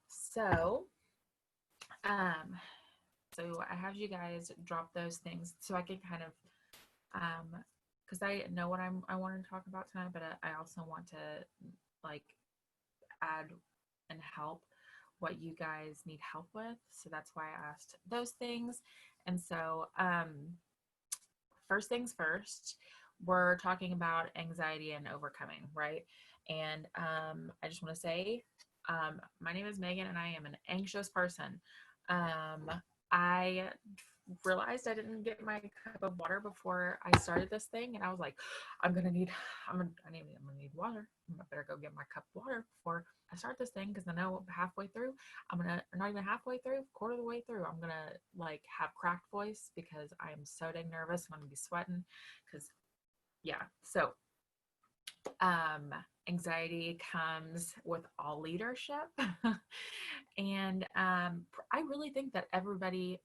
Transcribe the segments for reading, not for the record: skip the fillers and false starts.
So, um, so I have you guys drop those things so I can kind of, because I know what I want to talk about tonight, but I also want to like add and help what you guys need help with. So that's why I asked those things. And so, first things first, we're talking about anxiety and overcoming, right? And I just want to say, my name is Megan, and I am an anxious person. I realized I didn't get my cup of water before I started this thing, and I was like, I'm gonna need, I'm gonna need water. I better go get my cup of water before I start this thing, because I know halfway through, not even halfway through, quarter of the way through, I'm gonna like have cracked voice because I am so dang nervous. I'm gonna be sweating, because yeah. So um, anxiety comes with all leadership. And I really think that everybody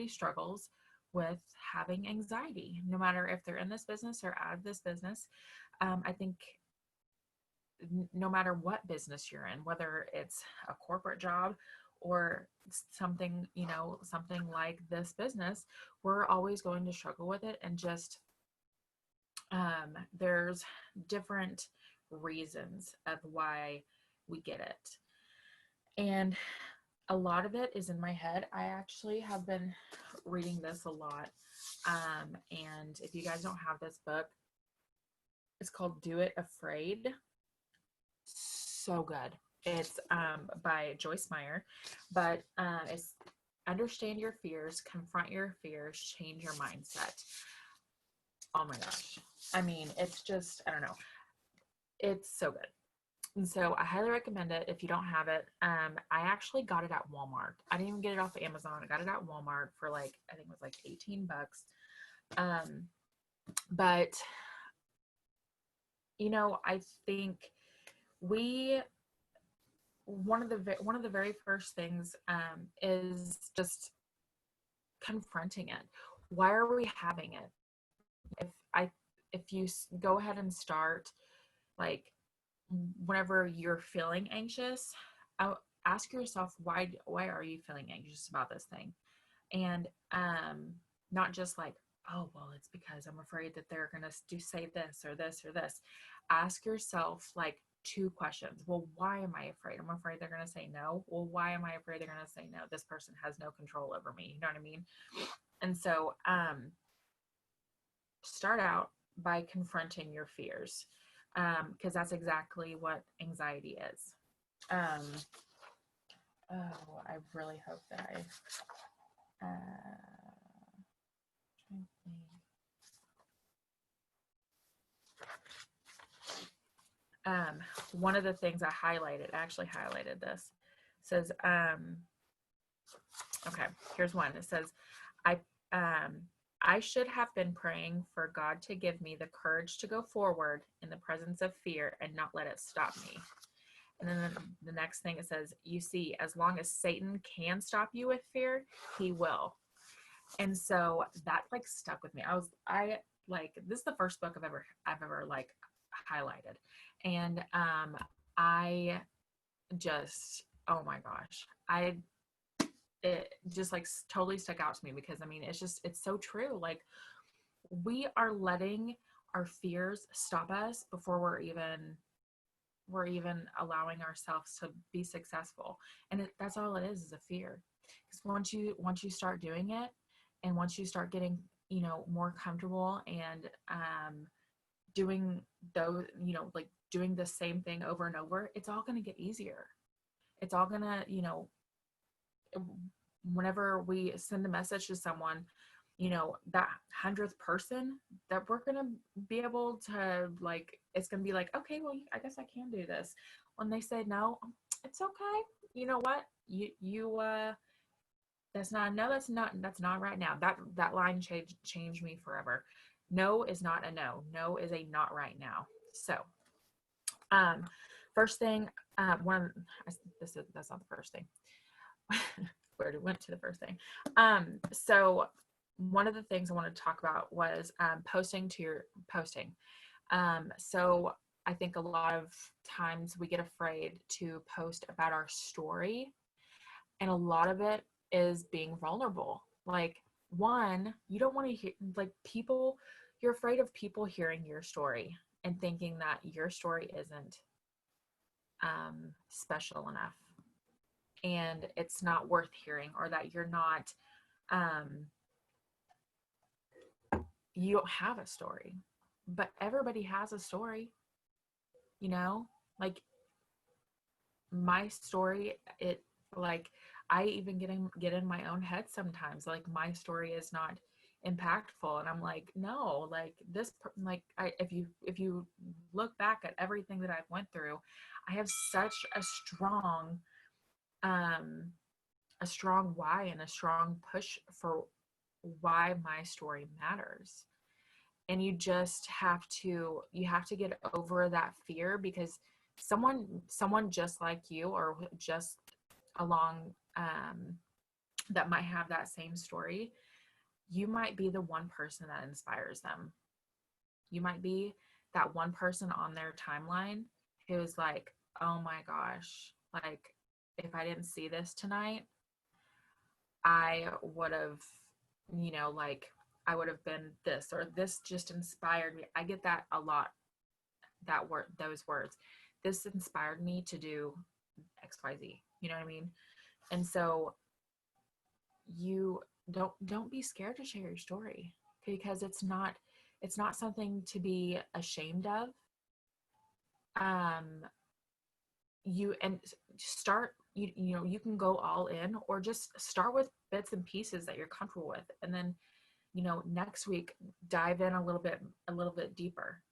struggles with having anxiety, no matter if they're in this business or out of this business. I think no matter what business you're in, whether it's a corporate job or something, something like this business, we're always going to struggle with it. And just there's different reasons of why we get it. And a lot of it is in my head. I actually have been reading this a lot. And if you guys don't have this book, it's called Do It Afraid. So good. It's by Joyce Meyer, but it's understand your fears, confront your fears, change your mindset. Oh my gosh. I mean, it's just, I don't know. It's so good. And so I highly recommend it if you don't have it. I actually got it at Walmart. I didn't even get it off of Amazon. I got it at Walmart for like, I think it was like 18 bucks. Um, but I think we one of the very first things is just confronting it. Why are we having it? If you go ahead and start, like, whenever you're feeling anxious, ask yourself, why are you feeling anxious about this thing? And not just like, oh well, it's because I'm afraid that they're gonna say this or this or this. Ask yourself like two questions. Well, why am I afraid? I'm afraid they're gonna say no. Well, why am I afraid they're gonna say no? This person has no control over me. You know what I mean? And so start out by confronting your fears, because that's exactly what anxiety is. Um, oh, I really hope that trying to think. Um, One of the things I actually highlighted this, says, okay, here's one. It says, I, um, I should have been praying for God to give me the courage to go forward in the presence of fear and not let it stop me. And then the next thing, it says, you see, as long as Satan can stop you with fear, he will. And so that like stuck with me. I like, this is the first book I've ever like highlighted. And I just, oh my gosh, it just like totally stuck out to me, because I mean, it's so true. Like, we are letting our fears stop us before we're even allowing ourselves to be successful. And that's all it is a fear. Because once you start doing it, and once you start getting more comfortable, and doing those, like doing the same thing over and over, it's all going to get easier. It's all going to, whenever we send a message to someone, that 100th person, that we're going to be able to, like, it's going to be like, okay, well, I guess I can do this. When they say no, it's okay. You know what? That's not, no, that's not right now. That line changed me forever. No is not a no. No is a not right now. So, um, first thing, one, that's not the first thing. Where it went to the first thing. So one of the things I wanted to talk about was posting. So I think a lot of times we get afraid to post about our story, and a lot of it is being vulnerable. Like, one, you don't want to hear, like, people, you're afraid of people hearing your story and thinking that your story isn't special enough and it's not worth hearing, or that you're not, um, you don't have a story. But everybody has a story, you know? Like, my story, it, like, I even get in my own head sometimes, like my story is not impactful, and I'm like, no, like this like, if you look back at everything that I've went through, I have such um a strong why and a strong push for why my story matters. And you have to get over that fear, because someone just like you, or just along, that might have that same story, you might be the one person that inspires them. You might be that one person on their timeline who's like, oh my gosh, like, if I didn't see this tonight, I would have, like, I would have been this, or this just inspired me. I get that a lot, those words. This inspired me to do XYZ. You know what I mean? And so you don't be scared to share your story, because it's not something to be ashamed of. Um you and start you know you can go all in, or just start with bits and pieces that you're comfortable with, and then next week dive in a little bit deeper.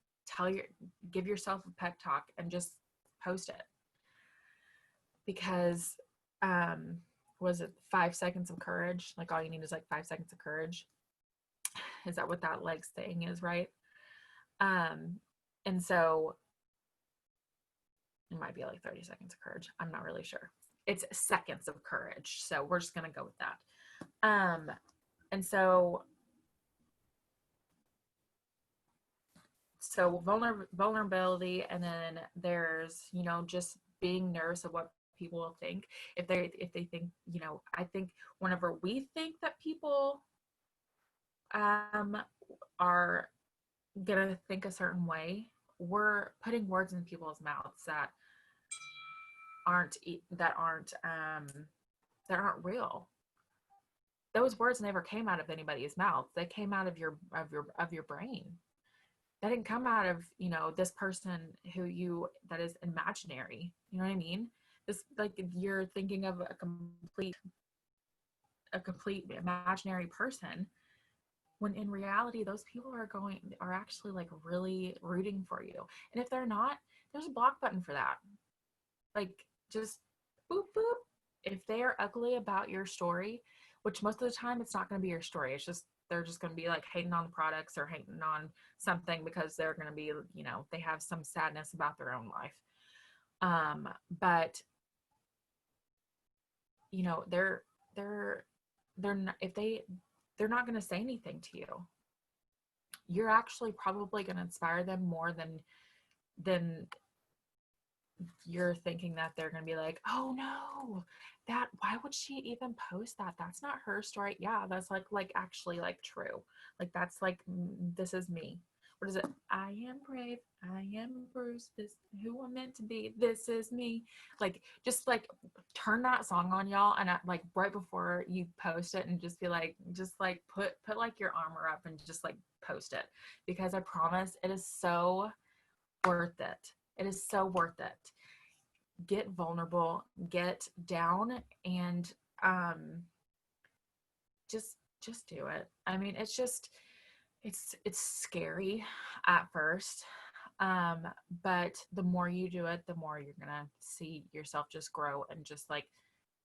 Give yourself a pep talk and just post it, because was it 5 seconds of courage? Like, all you need is like 5 seconds of courage. Is that what that like saying is, right? um and so it might be like 30 seconds of courage, I'm not really sure. It's seconds of courage, so we're just going to go with that. And so vulnerability, and then there's just being nervous of what people will think. If they think, I think whenever we think that people um are gonna think a certain way, we're putting words in people's mouths aren't that aren't that aren't real. Those words never came out of anybody's mouth. They came out of your brain. That didn't come out of this person that is imaginary. You know what I mean? This, like, you're thinking of a complete imaginary person, when in reality those people are actually like really rooting for you. And if they're not, there's a block button for that. Like, just boop boop. If they are ugly about your story, which most of the time it's not going to be your story, it's just they're just going to be like hating on the products or hating on something, because they're going to be, they have some sadness about their own life. But they're not, if they're not going to say anything to you, you're actually probably going to inspire them more than you're thinking that they're going to be like, oh no, why would she even post that? That's not her story. Yeah, that's like actually like true. Like, that's like, this is me. What is it? I am brave. I am Bruce. This who I'm meant to be. This is me. Like, just like turn that song on, y'all, and like right before you post it, and just be like, just like put like your armor up and just like post it, because I promise it is so worth it. It is so worth it. Get vulnerable, get down, and just do it. I mean, it's scary at first. But the more you do it, the more you're gonna see yourself just grow, and just like,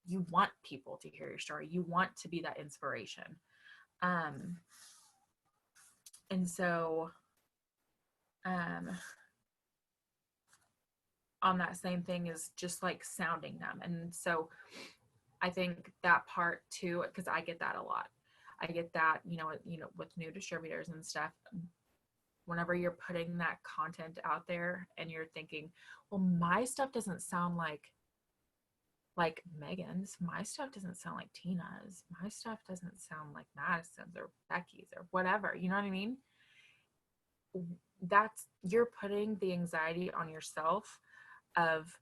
you want people to hear your story. You want to be that inspiration. Um, and so on that same thing is just like sounding them. And so I think that part too, because I get that a lot. I get that, with new distributors and stuff. whenever you're putting that content out there and you're thinking, well, my stuff doesn't sound like Megan's, my stuff doesn't sound like Tina's, my stuff doesn't sound like Madison's or Becky's or whatever, you know what I mean? That's, you're putting the anxiety on yourself of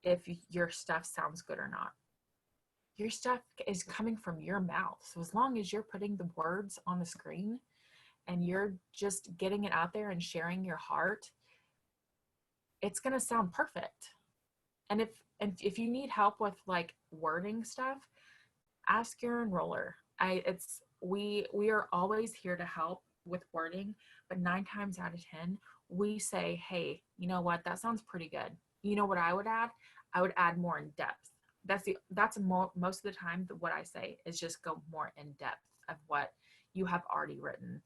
if your stuff sounds good or not. Your stuff is coming from your mouth. So as long as you're putting the words on the screen and you're just getting it out there and sharing your heart, it's going to sound perfect. And if you need help with like wording stuff, ask your enroller. We are always here to help with wording, but 9 times out of 10, we say, hey, you know what? That sounds pretty good. You know what I would add? I would add more in depth. Most of the time what I say is just go more in depth of what you have already written.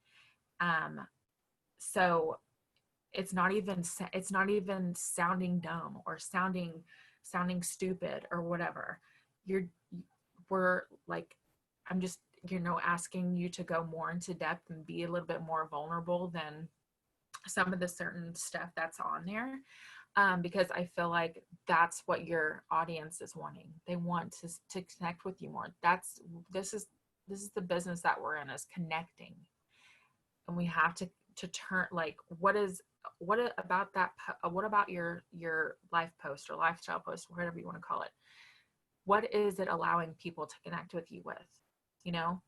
So it's not even sounding dumb or sounding stupid or whatever. We're like, I'm just, asking you to go more into depth and be a little bit more vulnerable than some of the certain stuff that's on there. Because I feel like that's what your audience is wanting. They want to connect with you more. This is the business that we're in, is connecting. And we have to turn, like, what about your life post or lifestyle post, whatever you want to call it? What is it allowing people to connect with you with? You know?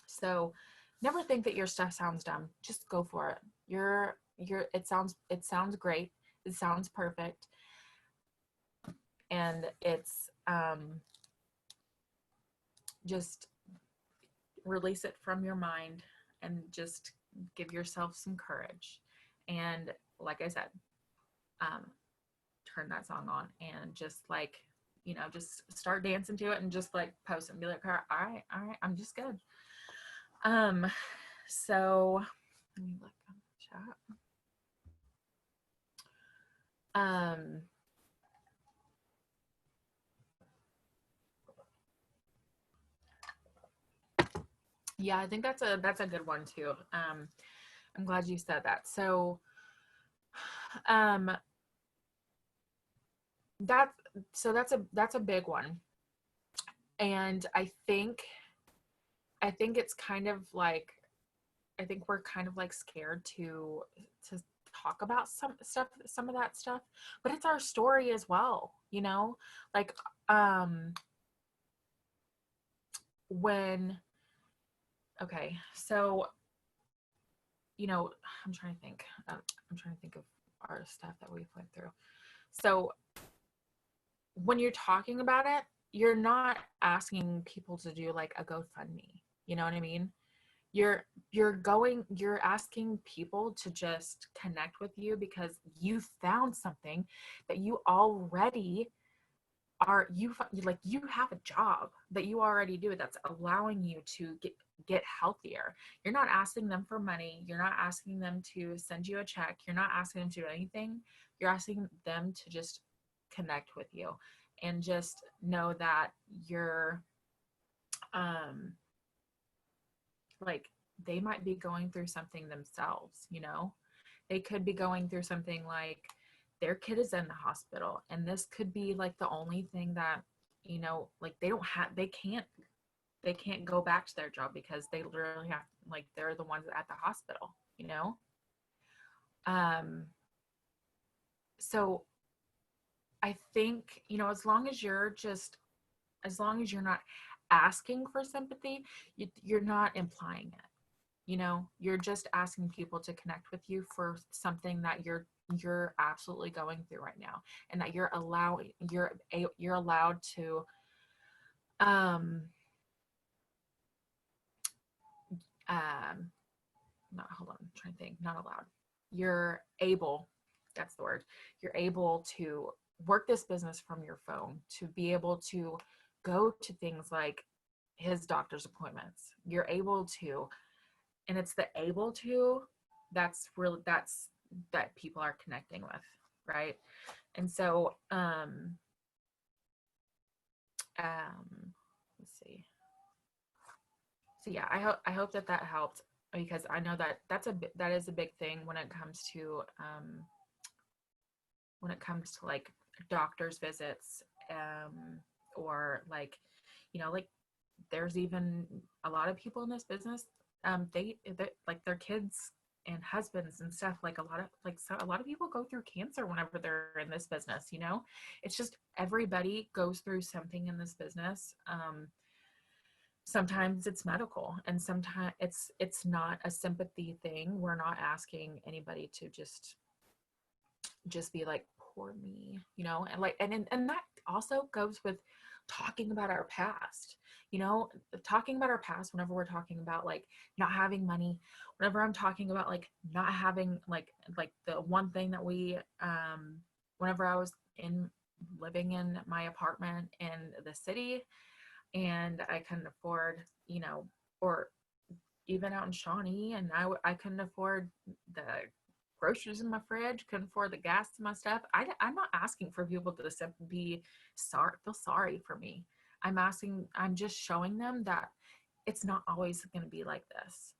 So never think that your stuff sounds dumb. Just go for it. It sounds great. It sounds perfect. And it's just release it from your mind and just give yourself some courage. And like I said, turn that song on and just like, just start dancing to it and just like post and be like, all right, I'm just good. So let me look on the chat. Yeah, I think that's a good one too. I'm glad you said that. So, that's a big one. And I think it's kind of like, I think we're kind of like scared to talk about some of that stuff, but it's our story as well, like, okay, so, I'm trying to think of our stuff that we've went through. So when you're talking about it, you're not asking people to do like a GoFundMe. You know what I mean? You're asking people to just connect with you because you found something that you already you have a job that you already do that's allowing you to get healthier. You're not asking them for money. You're not asking them to send you a check. You're not asking them to do anything. You're asking them to just connect with you and just know that you're like, they might be going through something themselves. They could be going through something like their kid is in the hospital, and this could be like the only thing that, like, they can't go back to their job because they literally have, like, they're the ones at the hospital. So I think, as long as you're not asking for sympathy, you're not implying it. You're just asking people to connect with you for something that you're absolutely going through right now, and that you're allowed to not hold on, I'm trying to think, not allowed. You're able, that's the word. You're able to work this business from your phone, to be able to go to things like his doctor's appointments. You're able to, and it's the able to that people are connecting with, right? And so let's see. So yeah, I hope that helped. because I know that that is a big thing when it comes to like doctor's visits, or like, like there's even a lot of people in this business, they like their kids and husbands and stuff, like a lot of people go through cancer whenever they're in this business. It's just everybody goes through something in this business. Sometimes it's medical, and sometimes it's not a sympathy thing. We're not asking anybody to just be like, poor me, and like, and that also goes with talking about our past, talking about our past whenever we're talking about like not having money, whenever I'm talking about like not having like the one thing that we whenever I was in living in my apartment in the city, and I couldn't afford, or even out in Shawnee, and I couldn't afford the groceries in my fridge, couldn't afford the gas to my stuff. I'm not asking for people to be sorry, feel sorry for me. I'm just showing them that it's not always going to be like this.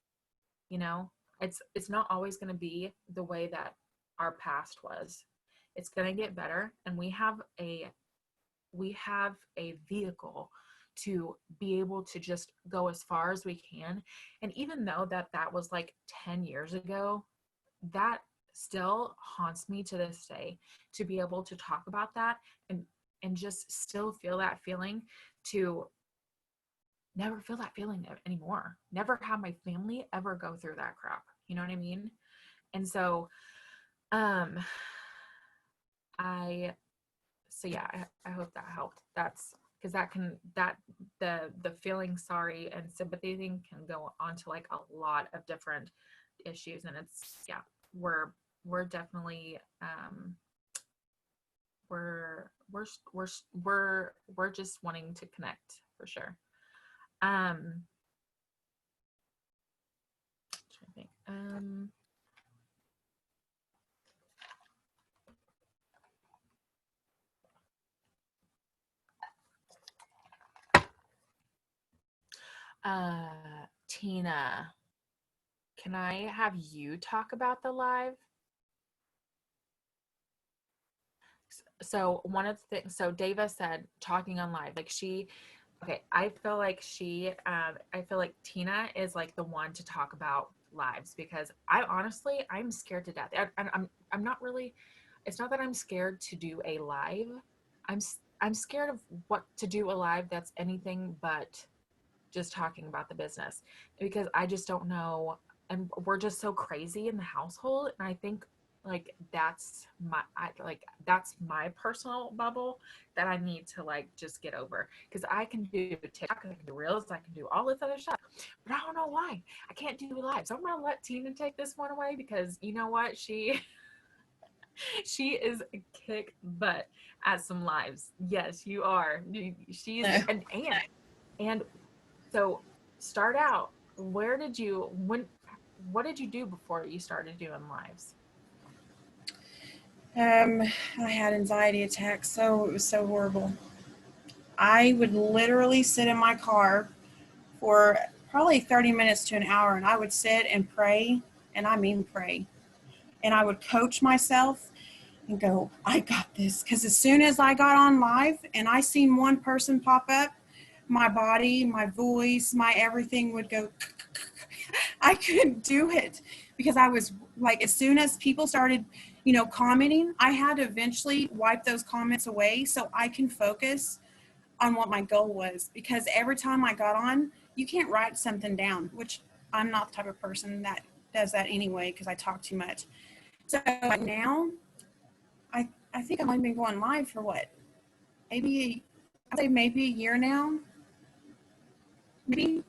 You know, it's not always going to be the way that our past was. It's going to get better, and we have a vehicle to be able to just go as far as we can. And even though that was like 10 years ago, that still haunts me to this day, to be able to talk about that and just still feel that feeling, to never feel that feeling anymore, never have my family ever go through that crap. You know what I mean? And so I so yeah, I hope that helped. That's because the feeling sorry and sympathy thing can go on to like a lot of different issues. And it's, yeah, we're definitely we're just wanting to connect for sure. Trying to think. Tina, can I have you talk about the live? So one of the things, so Dava said talking on live, like okay, I feel like Tina is like the one to talk about lives, because I'm scared to death. I'm not really, it's not that I'm scared to do a live. I'm, I'm scared of what to do a live that's anything but just talking about the business, because I just don't know. And we're just so crazy in the household. And I think like that's my personal bubble that I need to like just get over, because I can do TikTok, I can do reels, I can do all this other stuff, but I don't know why I can't do live. So I'm gonna let Tina take this one away, because you know what, she is a kick butt at some lives. Yes, you are. She's and so start out. What did you do before you started doing lives? I had anxiety attacks, so it was so horrible. I would literally sit in my car for probably 30 minutes to an hour, and I would sit and pray, and I mean pray. And I would coach myself and go, I got this. Because as soon as I got on live and I seen one person pop up, my body, my voice, my everything would go. I couldn't do it, because I was like, as soon as people started, commenting, I had to eventually wipe those comments away so I can focus on what my goal was. Because every time I got on, you can't write something down, which I'm not the type of person that does that anyway, because I talk too much. So like now, I think I've only been going live for what, I'd say maybe a year now, maybe.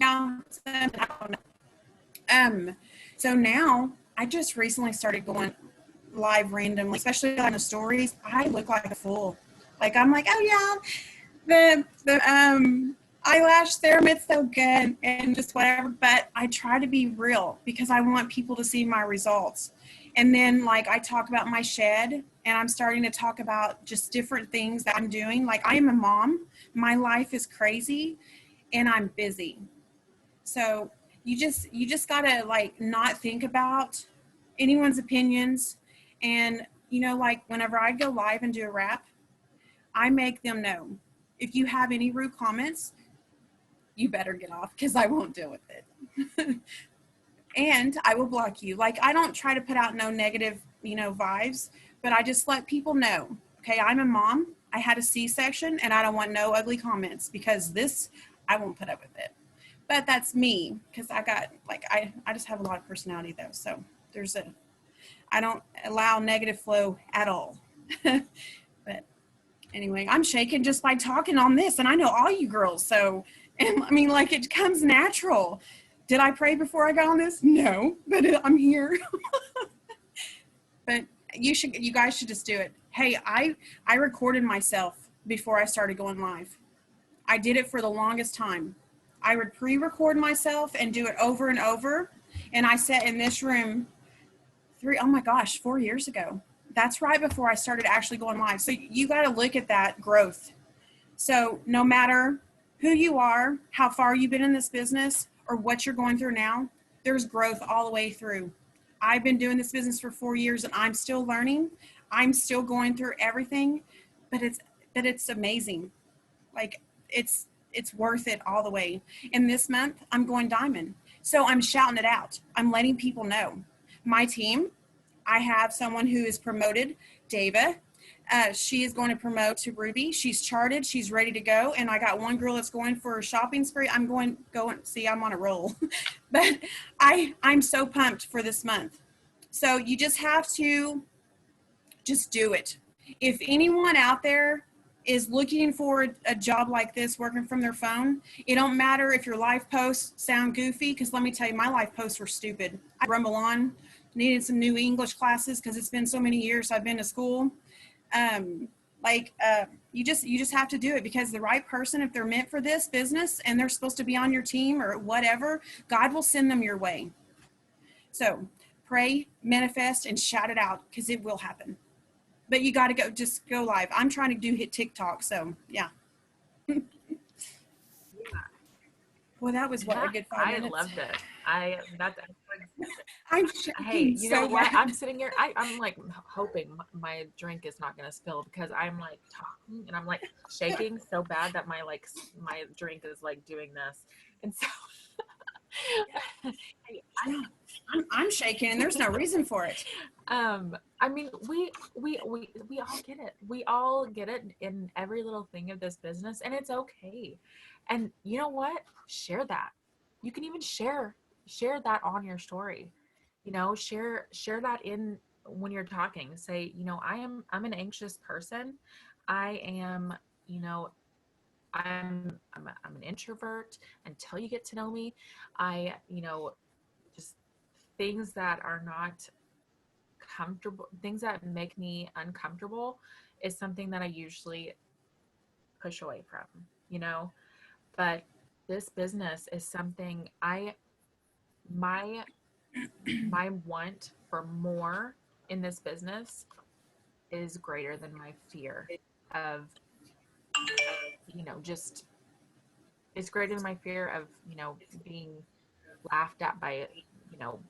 Yeah, I don't know. So now I just recently started going live randomly, especially on the stories. I look like a fool. Like I'm like, oh yeah, the eyelash serum, it's so good and just whatever. But I try to be real because I want people to see my results. And then like I talk about my shed, and I'm starting to talk about just different things that I'm doing. Like I am a mom. My life is crazy and I'm busy. So you just gotta like not think about anyone's opinions. And you know, like whenever I go live and do a rap, I make them know, if you have any rude comments, you better get off, because I won't deal with it. And I will block you. Like, I don't try to put out no negative, you know, vibes, but I just let people know, okay, I'm a mom. I had a C-section and I don't want no ugly comments, because this, I won't put up with it. But that's me, because I got, like, I just have a lot of personality though. So I don't allow negative flow at all. But anyway, I'm shaking just by talking on this, and I know all you girls. So, and I mean, like, it comes natural. Did I pray before I got on this? No, but I'm here. But you guys should just do it. Hey, I recorded myself before I started going live. I did it for the longest time. I would pre-record myself and do it over and over. And I sat in this room 4 years ago. That's right before I started actually going live. So you got to look at that growth. So no matter who you are, how far you've been in this business, or what you're going through now, there's growth all the way through. I've been doing this business for 4 years and I'm still learning. I'm still going through everything, but it's amazing. Like, it's worth it all the way. And this month I'm going diamond. So I'm shouting it out. I'm letting people know. My team, I have someone who is promoted, Dava. She is going to promote to Ruby. She's charted. She's ready to go. And I got one girl that's going for a shopping spree. I'm going, see, I'm on a roll. But I'm so pumped for this month. So you just have to just do it. If anyone out there is looking for a job like this, working from their phone, it don't matter if your live posts sound goofy, because let me tell you, my live posts were stupid. I rumble on, needed some new English classes because it's been so many years I've been to school. You just have to do it, because the right person, if they're meant for this business and they're supposed to be on your team or whatever, God will send them your way. So pray, manifest, and shout it out, because it will happen. But you got to just go live. I'm trying to hit TikTok. So yeah. Well, that was a good 5 minutes. I loved it. I'm hey, you so know what? bad. I'm sitting here. I'm like hoping my drink is not gonna spill, because I'm like talking and I'm like shaking so bad that my drink is like doing this, and so I'm shaking, and there's no reason for it. I mean, we all get it. We all get it in every little thing of this business, and it's okay. And you know what? Share that. You can even share that on your story. You know, share that in when you're talking. Say, you know, I'm an anxious person. I am, you know, I'm an introvert until you get to know me. I, you know, just things that are not comfortable, things that make me uncomfortable is something that I usually push away from, you know. But this business is something my want for more in this business is greater than my fear of, you know, just, it's greater than my fear of, you know, being laughed at by, you know,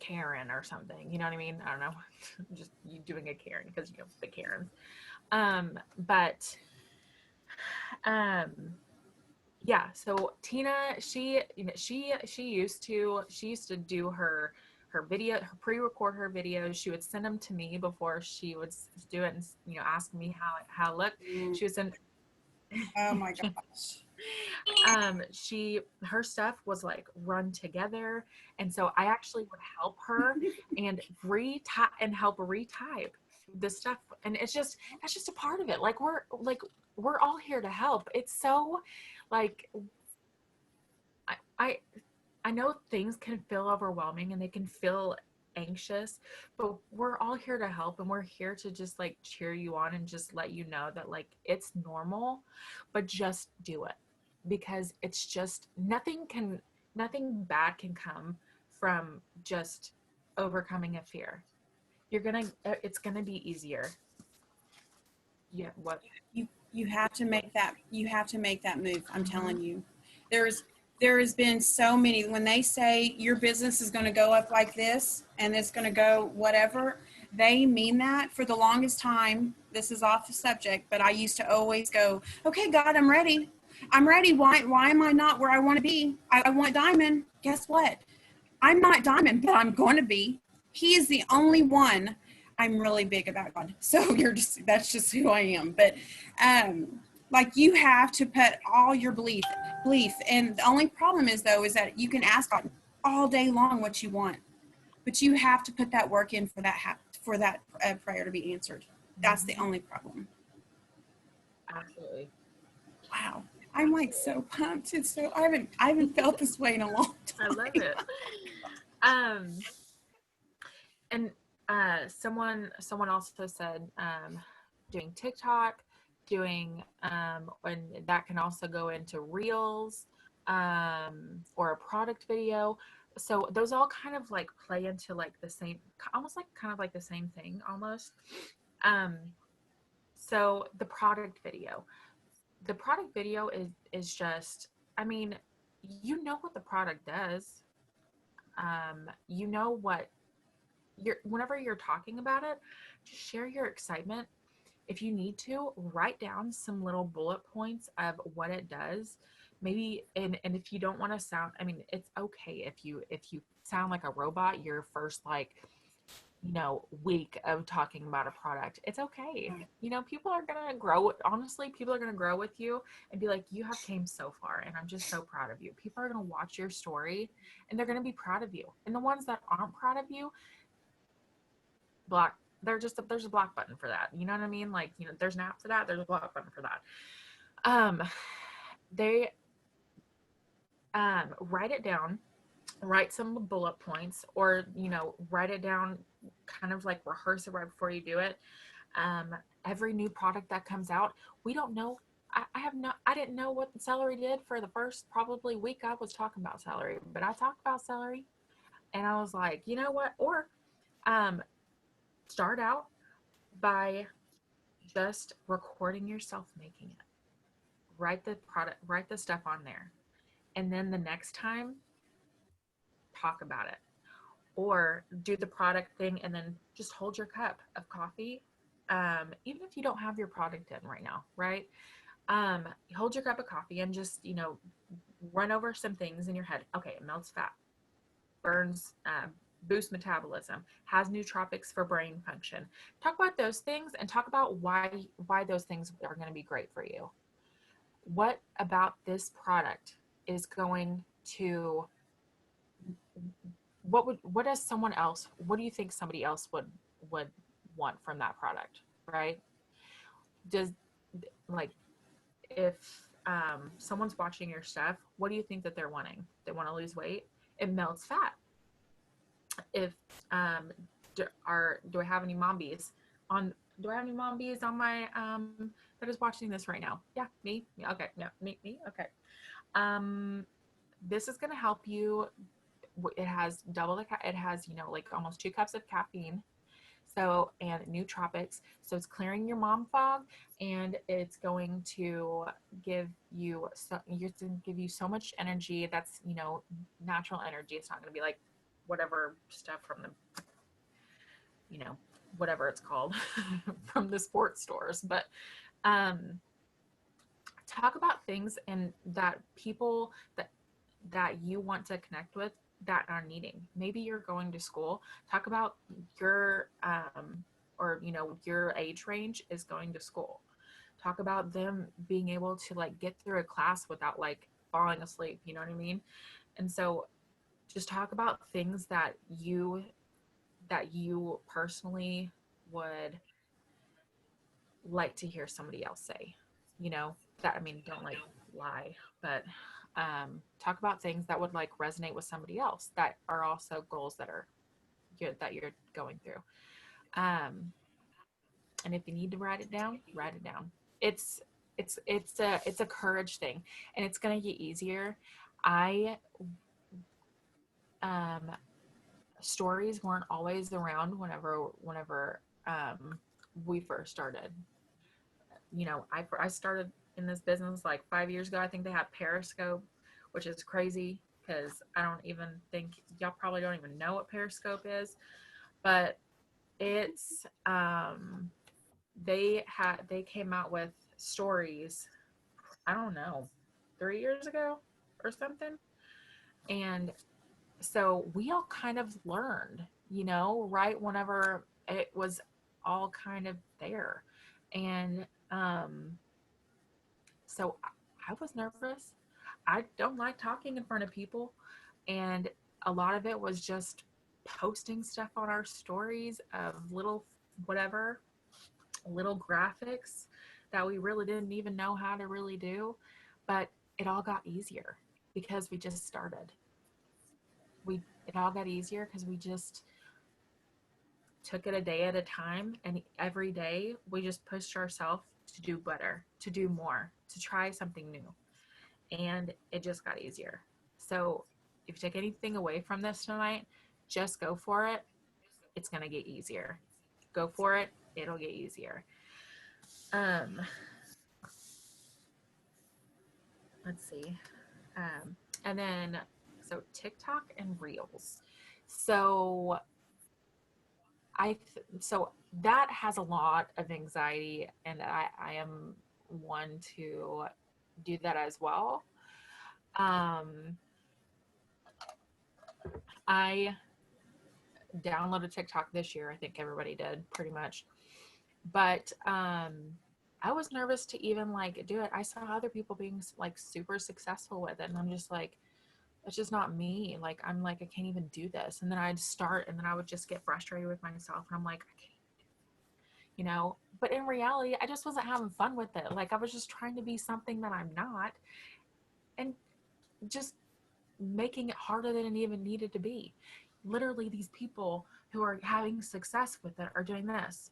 Karen or something. You know what I mean? I don't know. Just you doing a Karen, because you know the Karens. But yeah. So Tina, she used to do her video, pre-record her videos. She would send them to me before she would do it, and you know, ask me how it looked. She would send. Oh my gosh. Her stuff was like run together, and so I actually would help her and help retype the stuff, and that's just a part of it. Like we're all here to help. It's so like I know things can feel overwhelming and they can feel anxious, but we're all here to help, and we're here to just like cheer you on and just let you know that like it's normal, but just do it, because it's just nothing bad can come from just overcoming a fear. It's gonna be easier. Yeah, what? You have to make that move. I'm telling you. There has been so many, when they say your business is going to go up like this and it's going to go whatever, they mean that. For the longest time, this is off the subject, but I used to always go, okay, God, I'm ready. I'm ready. Why am I not where I want to be? I want diamond. Guess what? I'm not diamond, but I'm going to be. He is the only one. I'm really big about God. So that's just who I am. But like, you have to put all your belief. And the only problem is, though, is that you can ask God all day long what you want, but you have to put that work in for that prayer to be answered. That's the only problem. Absolutely. Wow. I'm like so pumped. It's so I haven't felt this way in a long I time. love it. Um, and someone also said doing TikTok, doing and that can also go into reels, or a product video. So those all kind of like play into like the same, almost like kind of like the same thing almost. Um, so the product video is just, I mean, you know what the product does. You know what you're, whenever you're talking about it, just share your excitement. If you need to, write down some little bullet points of what it does. Maybe, and if you don't want to sound, I mean, it's okay if you sound like a robot your first, like, week of talking about a product. It's okay. People are gonna grow. Honestly, people are gonna grow with you and be like, you have came so far, and I'm just so proud of you. People are gonna watch your story, and they're gonna be proud of you. And the ones that aren't proud of you, block. There's a block button for that. You know what I mean? Like, there's an app for that. There's a block button for that. Um, they write it down, write some bullet points, or write it down, kind of like rehearse it right before you do it. Every new product that comes out, we don't know. I didn't know what celery did for the first probably week I was talking about celery, but I talked about celery, and I was like, you know what? Or um, start out by just recording yourself making it. Write the stuff on there, and then the next time, talk about it, or do the product thing, and then just hold your cup of coffee. Even if you don't have your product in right now, right? Hold your cup of coffee and just, run over some things in your head. Okay, it melts fat, burns, boosts metabolism, has nootropics for brain function. Talk about those things and talk about why those things are going to be great for you. What about this product is going to, what do you think somebody else would want from that product, right? Does, like, if someone's watching your stuff, what do you think that they're wanting? They want to lose weight. It melts fat. If do I have any mom bees on do I have any mom bees on my that is watching this right now? Yeah, me. Okay, no, me. Okay. Um, this is gonna help you. It has it has, like almost 2 cups of caffeine. So, and nootropics. So it's clearing your mom fog, and it's going to give you so much energy. That's, natural energy. It's not going to be like whatever stuff from the, you know, whatever it's called from the sports stores. But um, talk about things and that people that you want to connect with that are needing. Maybe you're going to school. Talk about your or your age range is going to school. Talk about them being able to like get through a class without like falling asleep. You know what I mean? And so just talk about things that you personally would like to hear somebody else say. That, I mean, don't like lie, but talk about things that would like resonate with somebody else that are also goals that you're going through. Um, and if you need to write it down, write it down. It's it's a courage thing, and it's gonna get easier. I um, Stories weren't always around whenever we first started. I started in this business like 5 years ago. I think they had Periscope which is crazy because I don't even think y'all probably don't even know what Periscope is, but it's they came out with stories, I don't know, 3 years ago or something. And so we all kind of learned, right whenever it was all kind of there. And so I was nervous. I don't like talking in front of people. And a lot of it was just posting stuff on our stories of little, whatever, little graphics that we really didn't even know how to really do. But it all got easier because we just started. It all got easier because we just took it a day at a time, and every day we just pushed ourselves to do better, to do more, to try something new, and it just got easier. So if you take anything away from this tonight, just go for it. It's going to get easier. Go for it. It'll get easier. um let's see. And then, so TikTok and Reels. So so that has a lot of anxiety, and I am one to do that as well. Um, I downloaded TikTok this year. I think everybody did pretty much, but I was nervous to even like do it. I saw other people being like super successful with it, and I'm just like, it's just not me. Like, I'm like, I can't even do this. And then I'd start, and then I would just get frustrated with myself, and I'm like, I can't, but in reality, I just wasn't having fun with it. Like, I was just trying to be something that I'm not, and just making it harder than it even needed to be. Literally, these people who are having success with it are doing this.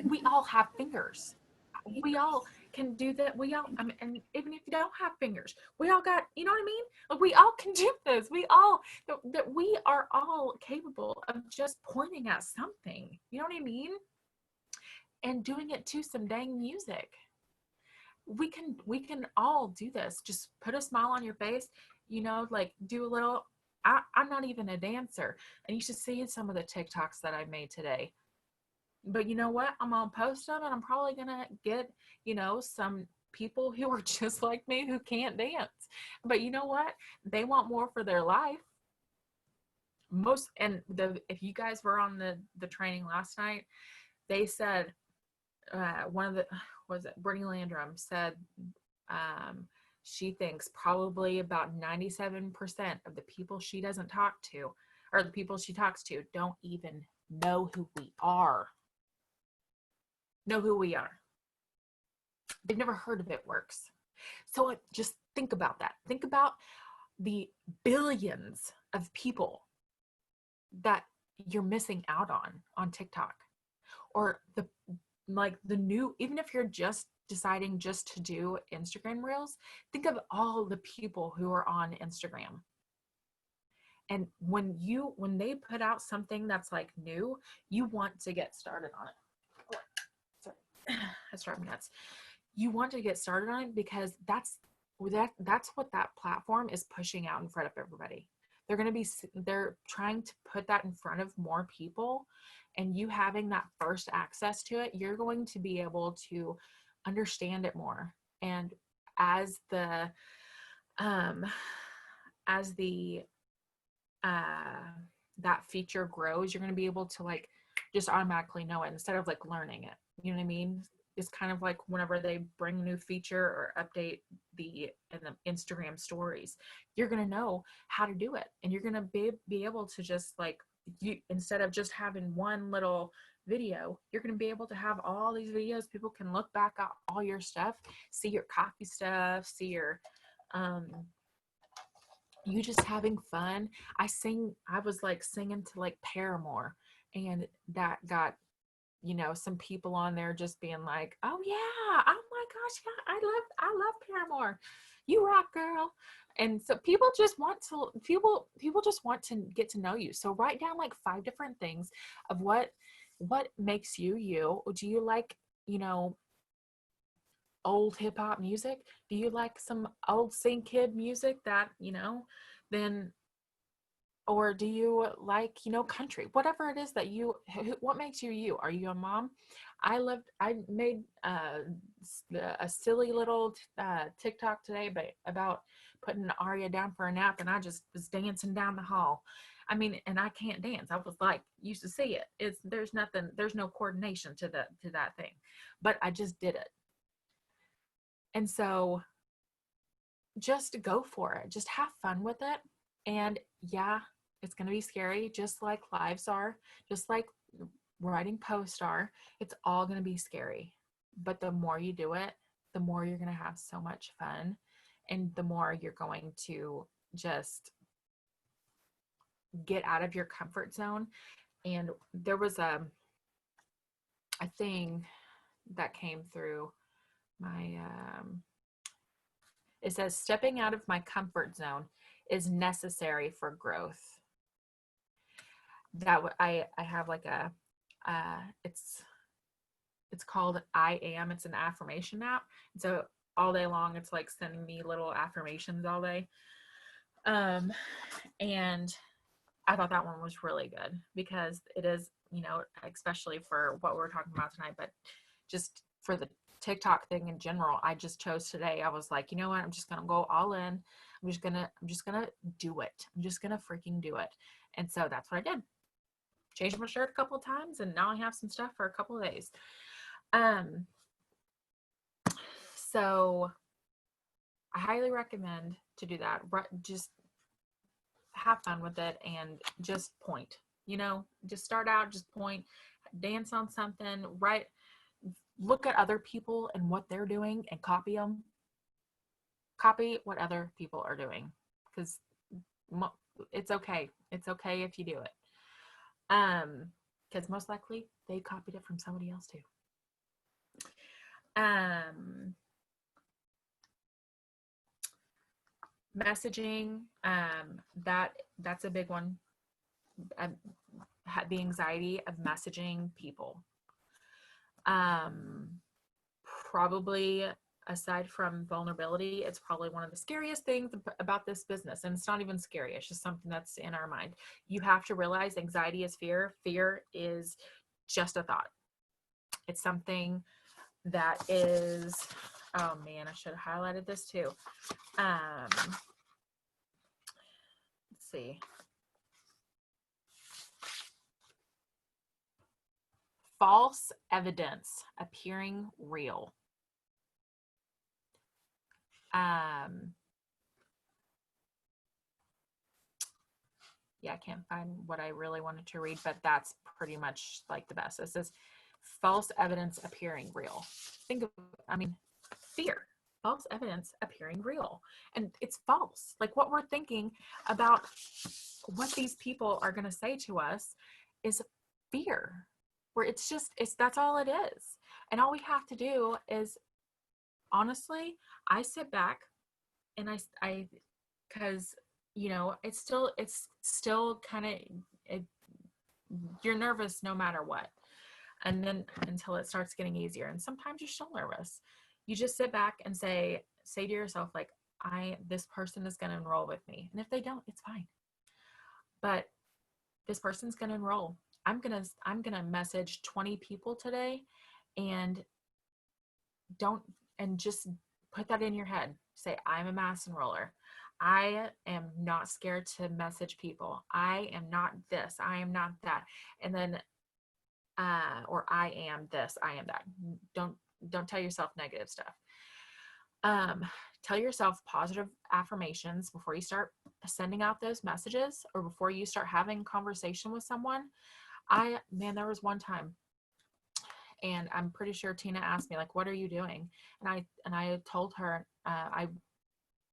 We all have fingers. We all can do that. We all, I mean, and even if you don't have fingers, we all got, you know what I mean? Like, we all can do this. We all, that we are all capable of just pointing at something, you know what I mean? And doing it to some dang music. We can all do this. Just put a smile on your face, like do a little. I'm not even a dancer, and you should see some of the TikToks that I made today. But you know what? I'm gonna post them, and I'm probably gonna get, some people who are just like me who can't dance. But you know what? They want more for their life. If you guys were on the training last night, they said, one of the was it Brittany Landrum said, she thinks probably about 97% of the people she doesn't talk to, or the people she talks to, don't even know who we are. Know who we are. They've never heard of It Works. So just think about that. Think about the billions of people that you're missing out on TikTok, or the new, even if you're just deciding just to do Instagram Reels, think of all the people who are on Instagram. And when they put out something that's like new, you want to get started on it. Sorry, that's driving me nuts. You want to get started on it because that's what that platform is pushing out in front of everybody. They're trying to put that in front of more people, and you having that first access to it, you're going to be able to understand it more. And as the that feature grows, you're going to be able to like just automatically know it instead of like learning it. You know what I mean? It's kind of like whenever they bring a new feature or update in the Instagram stories, you're going to know how to do it, and you're going to be able to just like, you, instead of just having one little video, you're going to be able to have all these videos. People can look back at all your stuff, see your coffee stuff, see your you just having fun. I was like singing to like Paramore, and that got, some people on there just being like, oh yeah, oh my gosh, yeah, I love Paramore. You rock, girl. And so people just want to get to know you. So write down like 5 different things of what makes you you. Do you like, old hip hop music? Do you like some old Sing Kid music that, then, or do you like, country? Whatever it is that what makes you you? Are you a mom? I made a silly little TikTok today about putting Arya down for a nap, and I just was dancing down the hall. I mean, and I can't dance. I was like, used to see it. There's nothing, there's no coordination to that thing, but I just did it. And so just go for it. Just have fun with it. And yeah, it's going to be scary, just like lives are, just like writing posts are. It's all going to be scary. But the more you do it, the more you're going to have so much fun. And the more you're going to just get out of your comfort zone. And there was a thing that came through my, it says, stepping out of my comfort zone is necessary for growth. That I have like a, it's called I Am. It's an affirmation app. So all day long, it's like sending me little affirmations all day. And I thought that one was really good because it is, especially for what we're talking about tonight, but just for the TikTok thing in general, I just chose today. I was like, you know what? I'm just going to go all in. I'm just going to do it. I'm just going to freaking do it. And so that's what I did. Changed my shirt a couple of times, and now I have some stuff for a couple of days. So I highly recommend to do that. Just have fun with it and just point, just start out, just point, dance on something, look at other people and what they're doing and copy them. Copy what other people are doing, because it's okay. It's okay if you do it. Because most likely they copied it from somebody else too. Messaging, that's a big one. The anxiety of messaging people. Probably, aside from vulnerability, it's probably one of the scariest things about this business. And it's not even scary. It's just something that's in our mind. You have to realize anxiety is fear. Fear is just a thought. It's something that is, oh man, I should have highlighted this too. Let's see. False evidence appearing real. Yeah, I can't find what I really wanted to read, but that's pretty much like the best. It says false evidence appearing real. Think of, fear. False evidence appearing real. And it's false. Like what we're thinking about what these people are going to say to us is fear. Where that's all it is. And all we have to do is, honestly, I sit back and I because it's still kind of, you're nervous no matter what, and then until it starts getting easier, and sometimes you're still nervous. You just sit back and say to yourself, like, this person is going to enroll with me, and if they don't, it's fine, but this person's going to enroll. I'm gonna message 20 people today, and just put that in your head. Say, I'm a mass enroller. I am not scared to message people. I am not this. I am not that. And then, or I am this. I am that. Don't tell yourself negative stuff. Tell yourself positive affirmations before you start sending out those messages, or before you start having a conversation with someone. There was one time, and I'm pretty sure Tina asked me, like, what are you doing? And I told her, I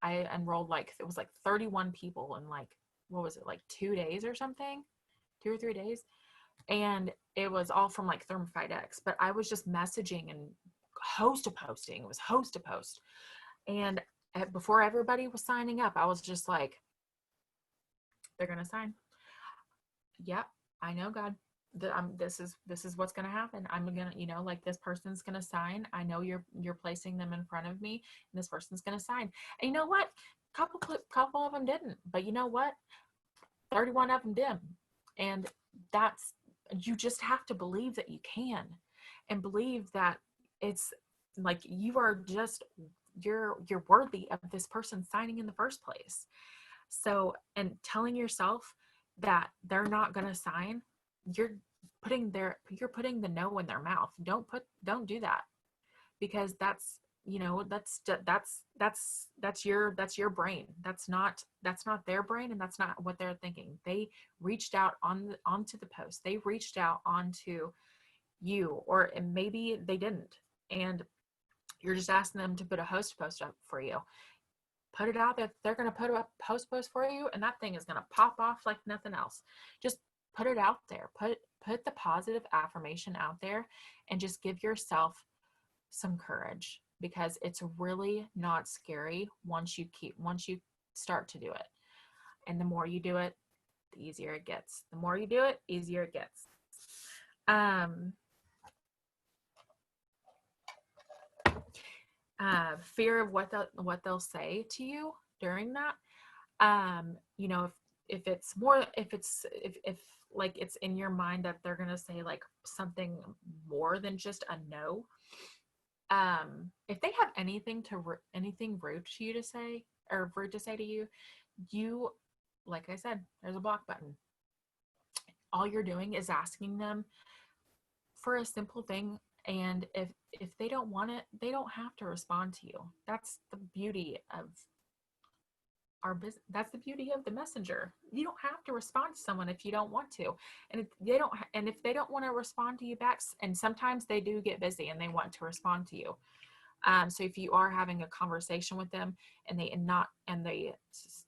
enrolled, like, it was like 31 people in, like, what was it, like 2 days or something, 2 or 3 days. And it was all from like Thermify X, but I was just messaging and host to posting. It was host to post. And before everybody was signing up, I was just like, they're going to sign. Yep. I know, God. this is what's going to happen. I'm going to, like, this person's going to sign. I know you're placing them in front of me, and this person's going to sign. And you know what? Couple of them didn't, but you know what? 31 of them did. And that's, you just have to believe that you can, and believe that it's like you are just, you're worthy of this person signing in the first place. So, and telling yourself that they're not going to sign, you're you're putting the no in their mouth. Don't do that, because that's, that's your brain. That's not their brain, and that's not what they're thinking. They reached out onto the post. They reached out onto you, or and maybe they didn't. And you're just asking them to put a host post up for you. Put it out there. They're going to put a post for you, and that thing is going to pop off like nothing else. Just put it out there. Put the positive affirmation out there, and just give yourself some courage, because it's really not scary once you start to do it. And the more you do it, the easier it gets. The more you do it, easier it gets. Fear of what they'll say to you during that. If it's more, if like it's in your mind that they're gonna say like something more than just a no. If they have anything rude to you to say, or rude to say to you, like I said, there's a block button. All you're doing is asking them for a simple thing, and if they don't want it, they don't have to respond to you. That's the beauty of our business. That's the beauty of the messenger. You don't have to respond to someone if you don't want to, and if they don't want to respond to you back, and sometimes they do get busy and they want to respond to you. So if you are having a conversation with them and they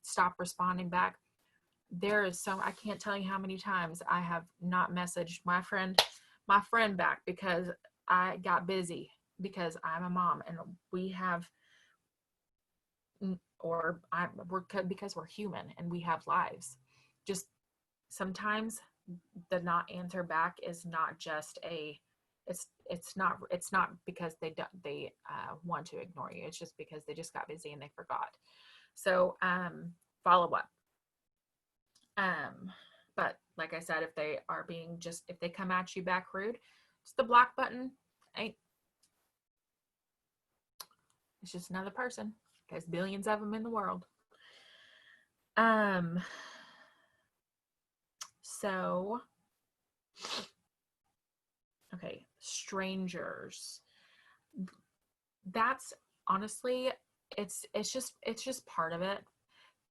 stop responding back, I can't tell you how many times I have not messaged my friend back because I got busy, because I'm a mom and we have, because we're human and we have lives. Just sometimes the not answer back is not just it's not because they want to ignore you. It's just because they just got busy and they forgot. So follow up. But like I said, if they come at you back rude, it's the block button. It's just another person. There's billions of them in the world. So, okay, strangers. That's honestly, it's just part of it.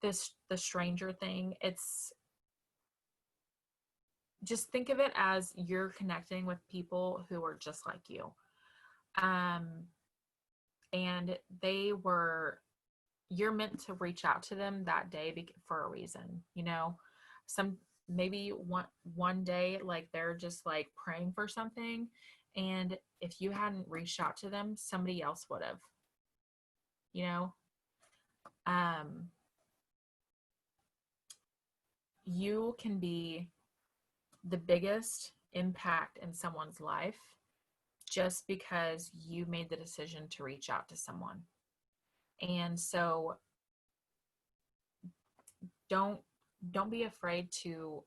The stranger thing, it's just, think of it as you're connecting with people who are just like you. And you're meant to reach out to them that day for a reason, maybe one day, like they're just like praying for something, and if you hadn't reached out to them, somebody else would have, you can be the biggest impact in someone's life just because you made the decision to reach out to someone. And so don't be afraid to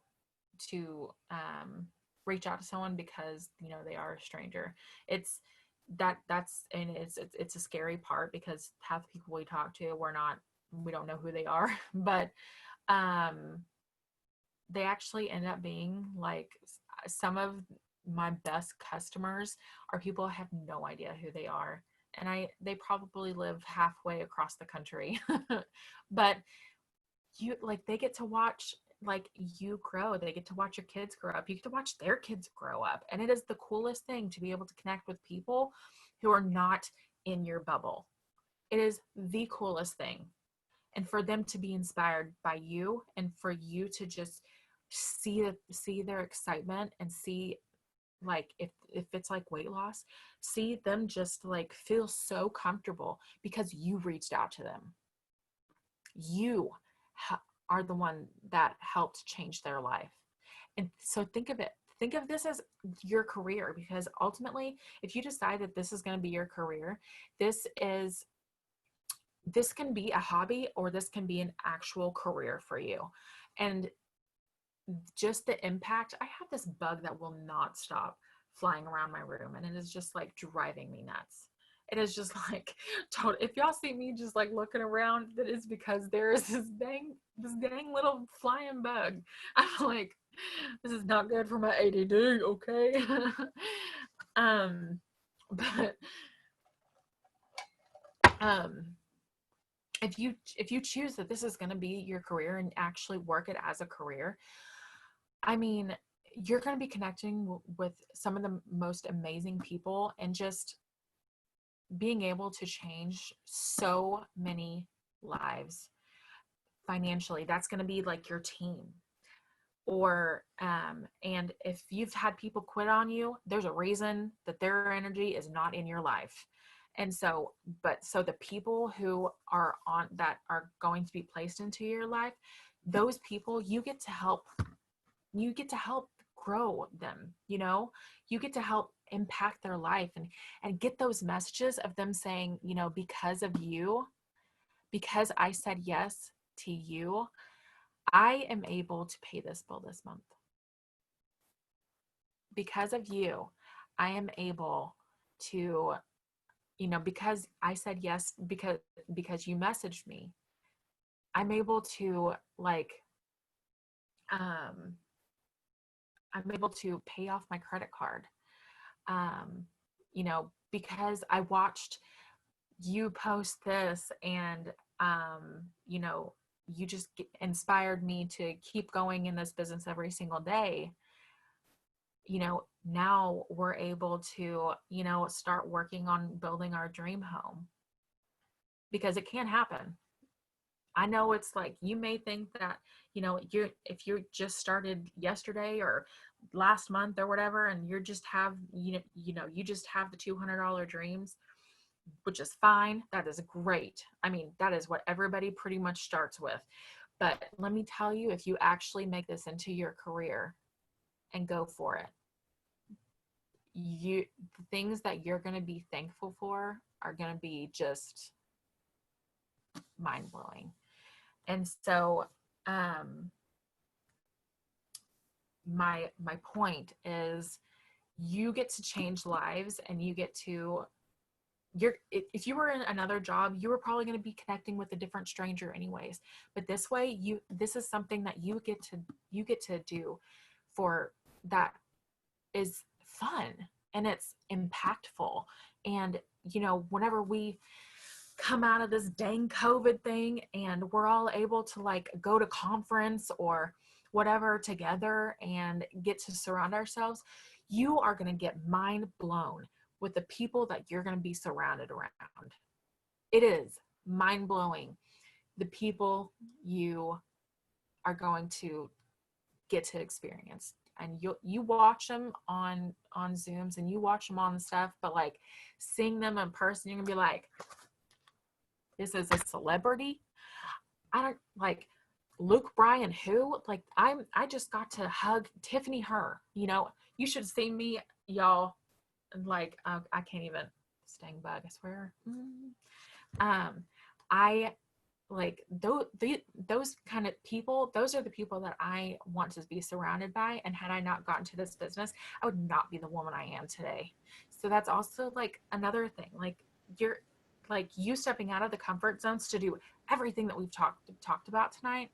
reach out to someone because they are a stranger. It's a scary part, because half the people we talk to, we don't know who they are, but they actually end up being like, some of my best customers are people I have no idea who they are, and they probably live halfway across the country. But they get to watch you grow. They get to watch your kids grow up. You get to watch their kids grow up, and it is the coolest thing to be able to connect with people who are not in your bubble. It is the coolest thing. And for them to be inspired by you, and for you to just see their excitement, and see, like, if it's like weight loss, see them just like feel so comfortable because you reached out to them. You are the one that helped change their life. And so think of it think of this as your career, because ultimately, if you decide that this is going to be your career, this can be a hobby or this can be an actual career for you. And just the impact, I have this bug that will not stop flying around my room, and it is just like driving me nuts. It is just like, if y'all see me just like looking around, that is because there is this dang little flying bug. I'm like, this is not good for my ADD, okay? um, but um, if you choose that this is going to be your career and actually work it as a career, I mean, you're going to be connecting with some of the most amazing people and just being able to change so many lives financially. That's going to be like your team. Or and if you've had people quit on you, there's a reason that their energy is not in your life. And so the people who are on that are going to be placed into your life, those people you get to help grow them. You get to help impact their life and get those messages of them saying, because of you, because I said yes to you, I am able to pay this bill this month. Because of you, I am able to, because I said yes, because you messaged me, I'm able to I'm able to pay off my credit card. Because I watched you post this and, you just inspired me to keep going in this business every single day. Now we're able to, start working on building our dream home, because it can happen. I know it's like, you may think that, if you just started yesterday or last month or whatever, and you just have, you just have the $200 dreams, which is fine. That is great. I mean, that is what everybody pretty much starts with. But let me tell you, if you actually make this into your career and go for it, the things that you're going to be thankful for are going to be just mind-blowing. And so my point is, you get to change lives, and you get to, if you were in another job, you were probably going to be connecting with a different stranger anyways. But this way, this is something that you get to do for that is fun and it's impactful. And whenever we come out of this dang COVID thing and we're all able to go to conference or whatever together and get to surround ourselves, you are going to get mind blown with the people that you're going to be surrounded around. It is mind blowing, the people you are going to get to experience. And you watch them on Zooms and you watch them on stuff, but seeing them in person, you're gonna be like, this is a celebrity. I don't Luke Bryan, who? I just got to hug Tiffany Her. You should see me, y'all. I can't even, sting bug, I swear. I those kind of people, those are the people that I want to be surrounded by. And had I not gotten to this business, I would not be the woman I am today. So that's also another thing, you're you stepping out of the comfort zones to do everything that we've talked about tonight.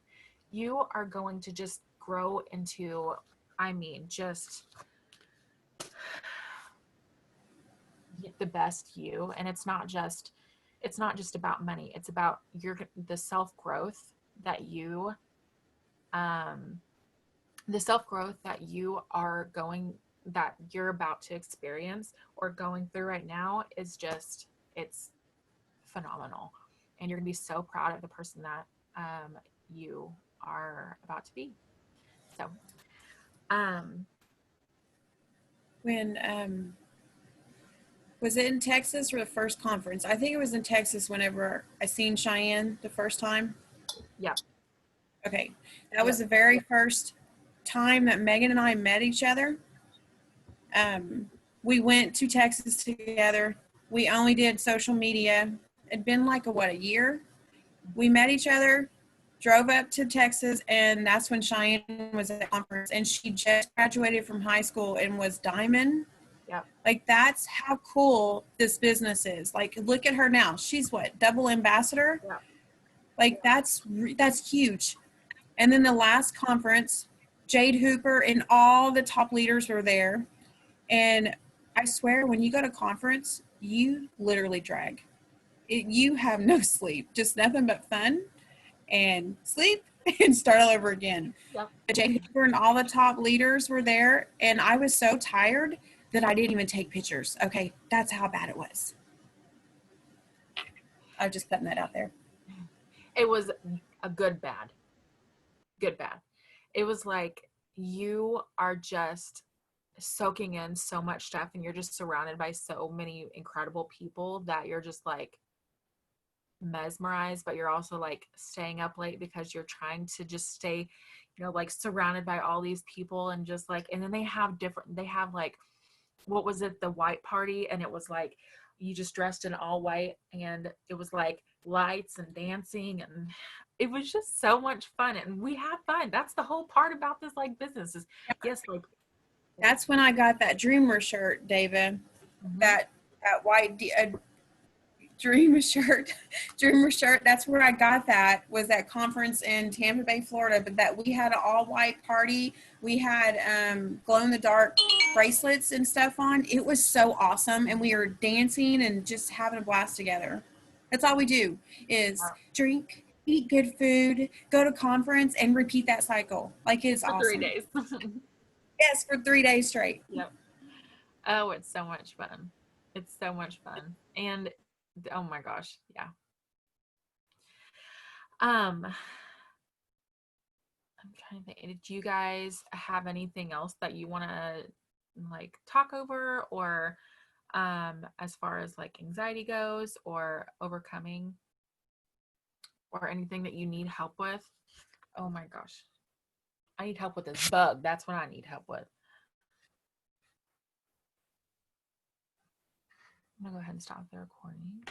You are going to just grow into, just the best you. And it's not just about money. It's about the self-growth that you that you're about to experience or going through right now is just, it's phenomenal. And you're gonna be so proud of the person that you are about to be. So when was it in Texas or the first conference? I think it was in Texas whenever I seen Cheyenne the first time. Yeah. Okay. That was the very first time that Megan and I met each other. We went to Texas together. We only did social media. It'd been like a year. We met each other, drove up to Texas, and that's when Cheyenne was at the conference. And she just graduated from high school and was diamond. Yep. Like, that's how cool this business is. Like, look at her now. She's what, double ambassador? Yeah. Like, that's huge. And then the last conference, Jade Hooper and all the top leaders were there. And I swear, when you go to conference, you literally drag. You have no sleep, just nothing but fun and sleep and start all over again. Yep. Jade Hooper and all the top leaders were there, and I was so tired that I didn't even take pictures. Okay, that's how bad it was. I'm just putting that out there. It was a good bad. It was like you are just soaking in so much stuff, and you're just surrounded by so many incredible people that you're just like mesmerized, but you're also like staying up late because you're trying to just stay, like surrounded by all these people, and just like, and then they have like, what was it, the white party, and it was like you just dressed in all white, and it was like lights and dancing, and it was just so much fun, and we had fun. That's the whole part about this like business is, yes, like that's when I got that Dreamer shirt, David. Mm-hmm. That white Dreamer shirt. That's where I got that, was that conference in Tampa Bay, Florida. But that we had an all white party. We had glow in the dark bracelets and stuff on. It was so awesome, and we were dancing and just having a blast together. That's all we do is drink, eat good food, go to conference, and repeat that cycle. Like, it's awesome. For 3 days. Yes, for 3 days straight. Yep. Oh, it's so much fun. It's so much fun. And oh my gosh, yeah. I'm trying to think. Did you guys have anything else that you want to like talk over, or as far as like anxiety goes, or overcoming, or anything that you need help with? Oh my gosh. I need help with this bug. That's what I need help with. I'm gonna go ahead and stop the recording.